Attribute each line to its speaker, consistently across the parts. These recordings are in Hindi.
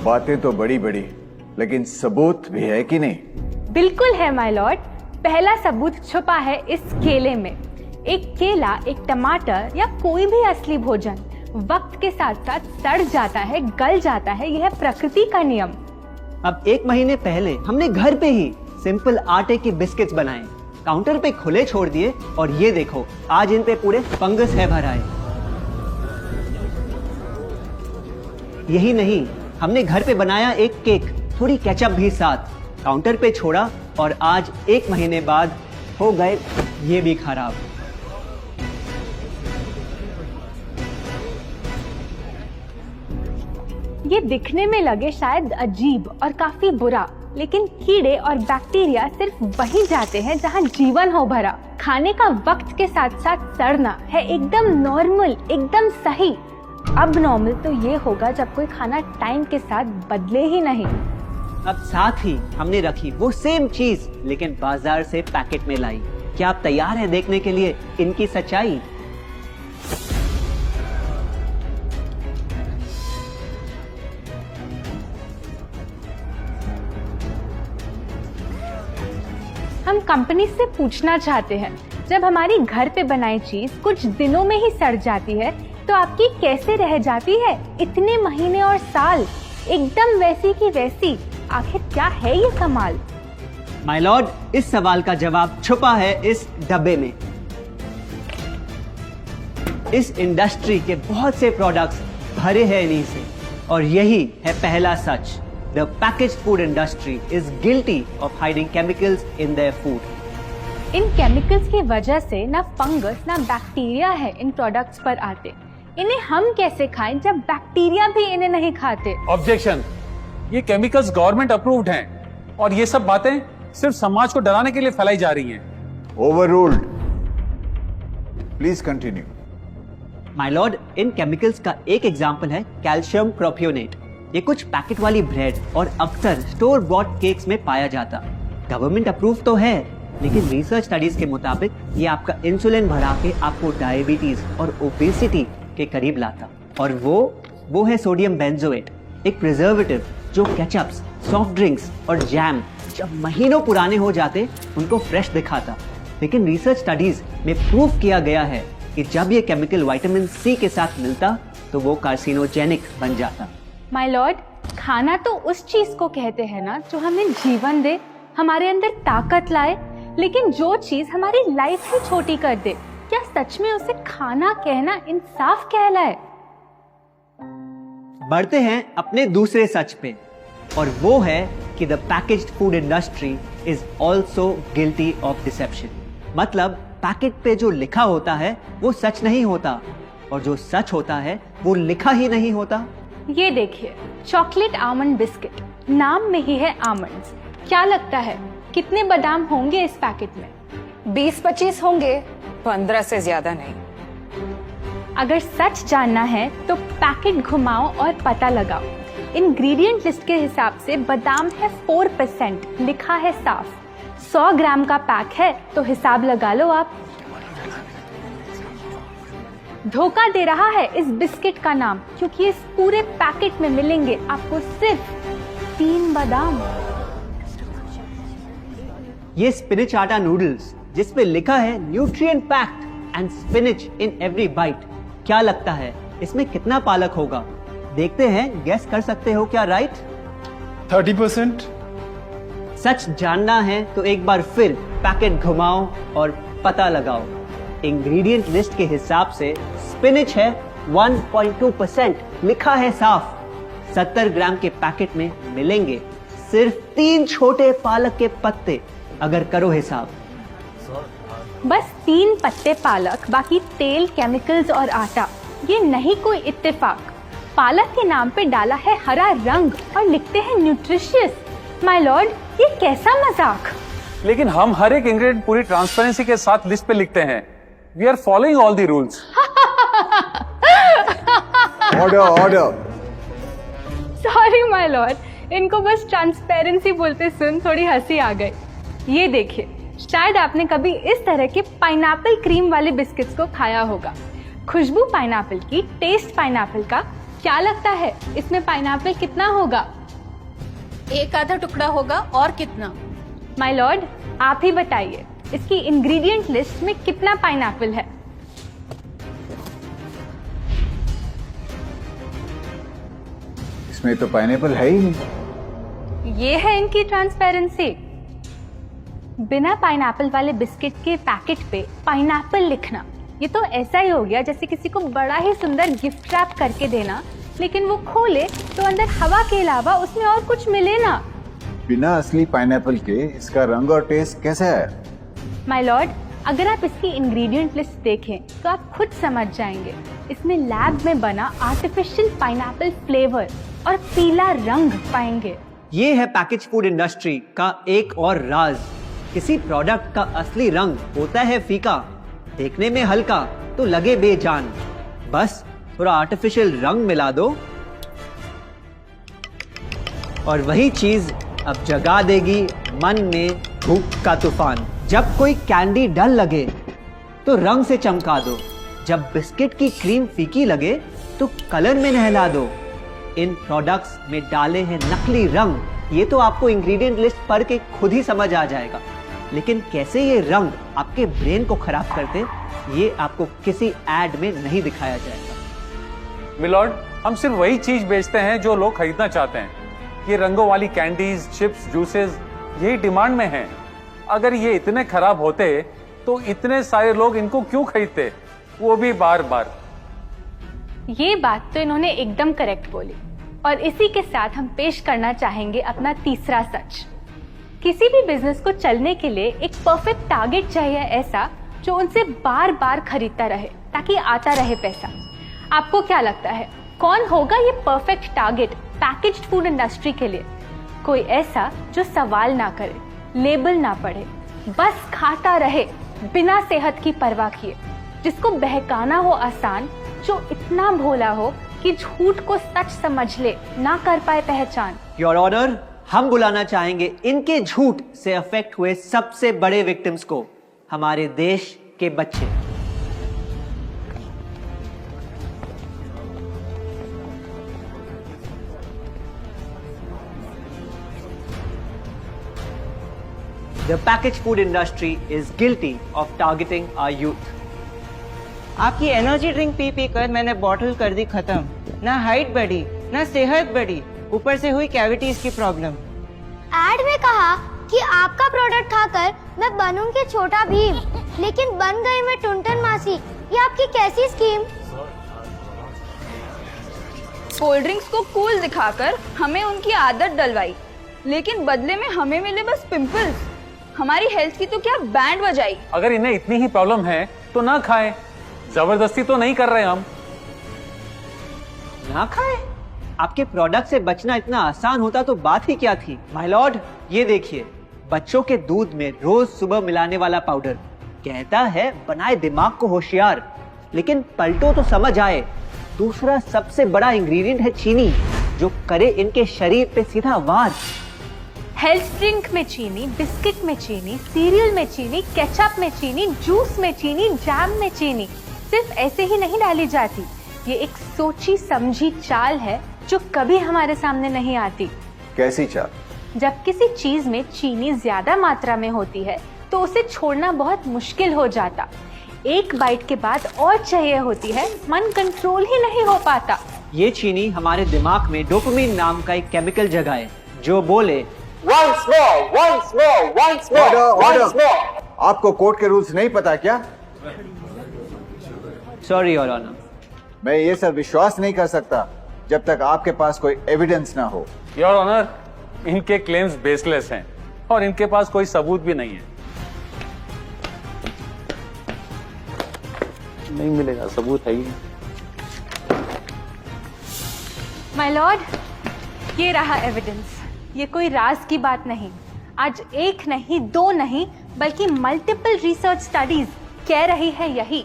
Speaker 1: बातें तो बड़ी बड़ी, लेकिन सबूत भी है कि नहीं?
Speaker 2: बिल्कुल है माय लॉर्ड। पहला सबूत छुपा है इस केले में। एक केला, एक टमाटर या कोई भी असली भोजन वक्त के साथ साथ सड़ जाता है, गल जाता है। यह प्रकृति का नियम।
Speaker 3: अब 1 महीने पहले हमने घर पे ही सिंपल आटे के बिस्किट्स बनाए, काउंटर पे खुले छोड़ दिए और ये देखो आज इन पे पूरे फंगस है भर आए। यही नहीं, हमने घर पे बनाया एक केक, थोड़ी केचप भी साथ, काउंटर पे छोड़ा और आज 1 महीने बाद हो गए ये भी खराब।
Speaker 2: ये दिखने में लगे शायद अजीब और काफी बुरा, लेकिन कीड़े और बैक्टीरिया सिर्फ वहीं जाते हैं जहां जीवन हो भरा। खाने का वक्त के साथ साथ सड़ना है एकदम नॉर्मल, एकदम सही। अब नॉर्मल तो ये होगा जब कोई खाना टाइम के साथ बदले ही नहीं।
Speaker 3: अब साथ ही हमने रखी वो सेम चीज लेकिन बाजार से पैकेट में लाई। क्या आप तैयार हैं देखने के लिए इनकी सच्चाई?
Speaker 2: हम कंपनी से पूछना चाहते हैं, जब हमारी घर पे बनाई चीज कुछ दिनों में ही सड़ जाती है तो आपकी कैसे रह जाती है इतने महीने और साल एकदम वैसी की वैसी? आखिर क्या है ये कमाल?
Speaker 3: माय लॉर्ड, इस सवाल का जवाब छुपा है इस डब्बे में। इस इंडस्ट्री के बहुत से प्रोडक्ट्स भरे हैं इन्हीं से और यही है पहला सच। The packaged food industry is guilty of hiding chemicals in their food.
Speaker 2: In chemicals की वजह से ना फंगस ना बैक्टीरिया है इन प्रोडक्ट्स पर आते। इन्हें हम कैसे खाएं जब बैक्टीरिया भी इन्हें नहीं खाते?
Speaker 4: ऑब्जेक्शन, ये केमिकल्स गवर्नमेंट अप्रूव्ड हैं और ये सब बातें सिर्फ समाज को डराने के लिए फैलाई जा रही हैं।
Speaker 1: Overruled. Please continue.
Speaker 3: My Lord, in chemicals का एक एग्जांपल है कैल्शियम प्रोपियोनेट। ये कुछ पैकेट वाली ब्रेड और अक्सर स्टोर बॉट केक्स में पाया जाता। गवर्नमेंट अप्रूव तो है, लेकिन रिसर्च स्टडीज के मुताबिक ये आपका इंसुलिन बढ़ा के आपको डायबिटीज और ओबेसिटी के करीब लाता। और वो है सोडियम बेंजोएट, एक प्रिजर्वेटिव जो केचप्स, सॉफ्ट ड्रिंक्स और जैम जब महीनों पुराने हो जाते उनको फ्रेश दिखाता। लेकिन रिसर्च स्टडीज में प्रूव किया गया है कि जब ये केमिकल विटामिन सी के साथ मिलता तो वो कार्सिनोजेनिक बन जाता।
Speaker 2: माय लॉर्ड, खाना तो उस चीज को कहते हैं ना जो हमें जीवन दे, हमारे अंदर ताकत लाए। लेकिन जो चीज हमारी लाइफ ही छोटी कर दे, क्या सच में उसे खाना कहना इंसाफ कहलाए?
Speaker 3: बढ़ते हैं अपने दूसरे सच पे और वो है कि the packaged food industry is also guilty of deception. मतलब पैकेट पे जो लिखा होता है वो सच नहीं होता और जो सच होता है वो लिखा ही नहीं होता।
Speaker 2: ये देखिए, चॉकलेट आमंड बिस्किट, नाम में ही है आमंड्स। क्या लगता है कितने बादाम होंगे इस पैकेट में?
Speaker 5: 20-25 होंगे, 15 से ज्यादा नहीं।
Speaker 2: अगर सच जानना है तो पैकेट घुमाओ और पता लगाओ। इंग्रेडिएंट लिस्ट के हिसाब से बादाम है 4%, लिखा है साफ। 100 ग्राम का पैक है तो हिसाब लगा लो आप। धोखा दे रहा है इस बिस्किट का नाम, क्योंकि इस पूरे पैकेट में मिलेंगे आपको सिर्फ 3 बादाम।
Speaker 3: ये स्पिनच आटा नूडल्स जिसपे लिखा है nutrient packed and spinach in every bite. क्या लगता है इसमें कितना पालक होगा? देखते हैं, गेस कर सकते हो क्या राइट?
Speaker 4: 30%।
Speaker 3: सच जानना है तो एक बार फिर पैकेट घुमाओ और पता लगाओ। इंग्रेडिएंट लिस्ट के हिसाब से स्पिनच है 1.2%, लिखा है साफ। 70 ग्राम के पैकेट में मिलेंगे सिर्फ 3 छोटे पालक के पत्ते। अगर करो हिसाब,
Speaker 2: बस 3 पत्ते पालक, बाकी तेल, केमिकल्स और आटा। ये नहीं कोई इत्तेफाक। पालक के नाम पे डाला है हरा रंग और लिखते हैं न्यूट्रिशियस। माय लॉर्ड, ये कैसा मजाक?
Speaker 4: लेकिन हम हर एक इंग्रेडिएंट पूरी ट्रांसपेरेंसी के साथ लिस्ट पे लिखते हैं। We are following all the rules.
Speaker 1: Order.
Speaker 2: Sorry my lord, इनको बस ट्रांसपेरेंसी बोलते सुन थोड़ी हंसी आ गई। ये देखिए, शायद आपने कभी इस तरह के पाइनएप्पल क्रीम वाले बिस्किट्स को खाया होगा। खुशबू पाइनएप्पल की, टेस्ट पाइनएप्पल का, क्या लगता है इसमें पाइनएप्पल कितना होगा?
Speaker 6: एक आधा टुकड़ा होगा और कितना?
Speaker 2: माय लॉर्ड, आप ही बताइए, इसकी इंग्रेडिएंट लिस्ट में कितना पाइनएप्पल है?
Speaker 1: इसमें तो पाइनएप्पल है ही नहीं।
Speaker 2: ये है इनकी ट्रांसपेरेंसी। बिना पाइनएप्पल वाले बिस्किट के पैकेट पे पाइनएप्पल लिखना, ये तो ऐसा ही हो गया जैसे किसी को बड़ा ही सुंदर गिफ्ट रैप करके देना, लेकिन वो खोले तो अंदर हवा के अलावा उसमें और कुछ मिले ना।
Speaker 1: बिना असली पाइनएप्पल के इसका रंग और टेस्ट कैसा है?
Speaker 2: माय लॉर्ड, अगर आप इसकी इंग्रेडिएंट लिस्ट देखें तो आप खुद समझ जाएंगे। इसमें लैब में बना आर्टिफिशियल पाइनएप्पल फ्लेवर और पीला रंग पाएंगे।
Speaker 3: ये है पैकेज फूड इंडस्ट्री का एक और राज। किसी प्रोडक्ट का असली रंग होता है फीका, देखने में हल्का तो लगे बेजान। बस थोड़ा आर्टिफिशियल रंग मिला दो और वही चीज अब जगा देगी मन में भूख का तूफान। जब कोई कैंडी डल लगे तो रंग से चमका दो, जब बिस्किट की क्रीम फीकी लगे तो कलर में नहला दो। इन प्रोडक्ट्स में डाले हैं नकली रंग, ये तो आपको इंग्रेडिएंट लिस्ट पढ़ के खुद ही समझ आ जाएगा। लेकिन कैसे ये रंग आपके ब्रेन को खराब करते, ये आपको किसी एड में नहीं दिखाया जाएगा।
Speaker 4: मिलॉर्ड, हम सिर्फ वही चीज बेचते हैं जो लोग खरीदना चाहते हैं। ये रंगों वाली कैंडीज, चिप्स, जूसेस यही डिमांड में हैं। अगर ये इतने खराब होते तो इतने सारे लोग इनको क्यों खरीदते, वो भी बार बार।
Speaker 2: ये बात तो इन्होंने एकदम करेक्ट बोली, और इसी के साथ हम पेश करना चाहेंगे अपना तीसरा सच। किसी भी बिजनेस को चलने के लिए एक परफेक्ट टारगेट चाहिए, ऐसा जो उनसे बार बार खरीदता रहे ताकि आता रहे पैसा। आपको क्या लगता है कौन होगा ये perfect target packaged food industry के लिए? कोई ऐसा जो सवाल ना करे, लेबल ना पढ़े, बस खाता रहे बिना सेहत की परवाह किए, जिसको बहकाना हो आसान, जो इतना भोला हो कि झूठ को सच समझ ले, ना कर पाए पहचान।
Speaker 3: योर ऑनर, हम बुलाना चाहेंगे इनके झूठ से अफेक्ट हुए सबसे बड़े विक्टिम्स को, हमारे देश के बच्चे। The packaged food industry is guilty of targeting our youth.
Speaker 7: आपकी एनर्जी ड्रिंक पी पी कर मैंने बॉटल कर दी खत्म। ना हाइट बढ़ी, ना सेहत बढ़ी, ऊपर से हुई कैविटीज की प्रॉब्लम।
Speaker 8: एड में कहा कि आपका प्रोडक्ट खाकर मैं बनूंगी छोटा भीम, लेकिन बन गई मैं टुनटन मासी। ये आपकी कैसी स्कीम?
Speaker 6: कोल्ड ड्रिंक्स को कूल दिखाकर हमें उनकी आदत डलवाई, लेकिन बदले में हमें मिले बस पिंपल्स। हमारी हेल्थ की तो क्या बैंड बजाई।
Speaker 4: अगर इन्हें इतनी ही प्रॉब्लम है तो ना खाएं, जबरदस्ती तो नहीं कर रहे हम।
Speaker 3: ना खाए? आपके प्रोडक्ट से बचना इतना आसान होता तो बात ही क्या थी। माय लॉर्ड, ये देखिए, बच्चों के दूध में रोज सुबह मिलाने वाला पाउडर कहता है बनाए दिमाग को होशियार, लेकिन पलटो तो समझ आए। दूसरा सबसे बड़ा इंग्रेडिएंट है चीनी, जो करे इनके शरीर पे सीधा वार।
Speaker 2: हेल्थ ड्रिंक में चीनी, बिस्किट में चीनी, सीरियल में चीनी, केचप में चीनी, जूस में चीनी, जैम में चीनी सिर्फ ऐसे ही नहीं डाली जाती। ये एक सोची समझी चाल है जो कभी हमारे सामने नहीं आती।
Speaker 1: कैसी चाल?
Speaker 2: जब किसी चीज में चीनी ज्यादा मात्रा में होती है तो उसे छोड़ना बहुत मुश्किल हो जाता। एक बाइट के बाद और चाहिए होती है, मन कंट्रोल ही नहीं हो पाता।
Speaker 3: ये चीनी हमारे दिमाग में डोपामिन नाम का एक केमिकल जगाए, जो बोले
Speaker 9: Once more, once more, once more, once more.
Speaker 1: आपको कोर्ट के रूल्स नहीं पता क्या?
Speaker 3: Sorry your honour.
Speaker 1: मैं ये सब विश्वास नहीं कर सकता जब तक आपके पास कोई एविडेंस ना हो।
Speaker 4: योर ऑनर, इनके क्लेम्स बेसलेस हैं और इनके पास कोई सबूत भी नहीं है। नहीं मिलेगा, सबूत है ही नहीं।
Speaker 2: माय लॉर्ड, ये रहा एविडेंस। ये कोई राज की बात नहीं। आज एक नहीं, दो नहीं, बल्कि मल्टीपल रिसर्च स्टडीज कह रही है यही।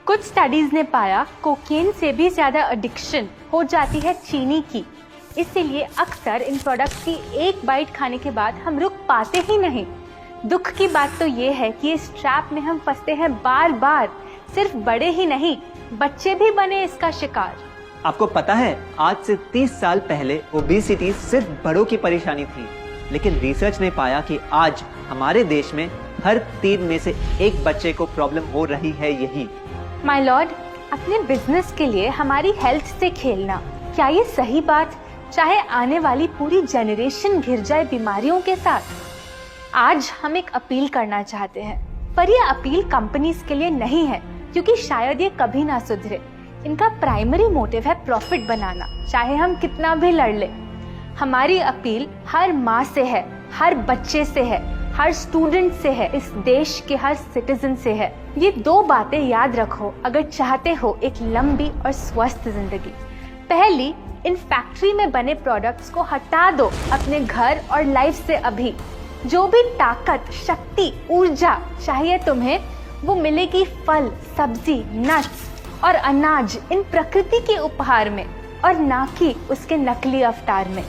Speaker 2: कुछ स्टडीज ने पाया कोकेन से भी ज्यादा एडिक्शन हो जाती है चीनी की। इसीलिए अक्सर इन प्रोडक्ट्स की एक बाइट खाने के बाद हम रुक पाते ही नहीं। दुख की बात तो ये है कि इस ट्रैप में हम फंसते हैं बार बार। सिर्फ बड़े ही नहीं, बच्चे भी बने इसका शिकार।
Speaker 3: आपको पता है आज से 30 साल पहले ओबेसिटी सिर्फ बड़ों की परेशानी थी, लेकिन रिसर्च ने पाया कि आज हमारे देश में हर 3 में से 1 बच्चे को प्रॉब्लम हो रही है यही।
Speaker 2: माय लॉर्ड, अपने बिजनेस के लिए हमारी हेल्थ से खेलना, क्या ये सही बात, चाहे आने वाली पूरी जनरेशन घिर जाए बीमारियों के साथ? आज हम एक अपील करना चाहते हैं, पर ये अपील कंपनीज के लिए नहीं है, क्योंकि शायद ये कभी ना सुधरे। इनका प्राइमरी मोटिव है प्रॉफिट बनाना, चाहे हम कितना भी लड़ ले। हमारी अपील हर माँ से है, हर बच्चे से है, हर स्टूडेंट से है, इस देश के हर सिटीजन से है। ये 2 बातें याद रखो अगर चाहते हो एक लंबी और स्वस्थ जिंदगी। पहली, इन फैक्ट्री में बने प्रोडक्ट्स को हटा दो अपने घर और लाइफ से अभी। जो भी ताकत, शक्ति, ऊर्जा चाहिए तुम्हें, वो मिलेगी फल, सब्जी, नट्स और अनाज इन प्रकृति के उपहार में, और ना कि उसके नकली अवतार में।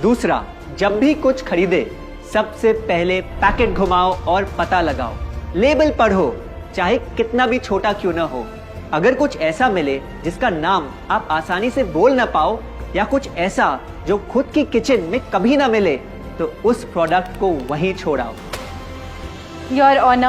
Speaker 3: दूसरा, जब भी कुछ खरीदे सबसे पहले पैकेट घुमाओ और पता लगाओ, लेबल पढ़ो, चाहे कितना भी छोटा क्यों ना हो। अगर कुछ ऐसा मिले जिसका नाम आप आसानी से बोल ना पाओ, या कुछ ऐसा जो खुद की किचन में कभी ना मिले, तो उस प्रोडक्ट को वहीं छोड़ाओ।
Speaker 2: Your honour,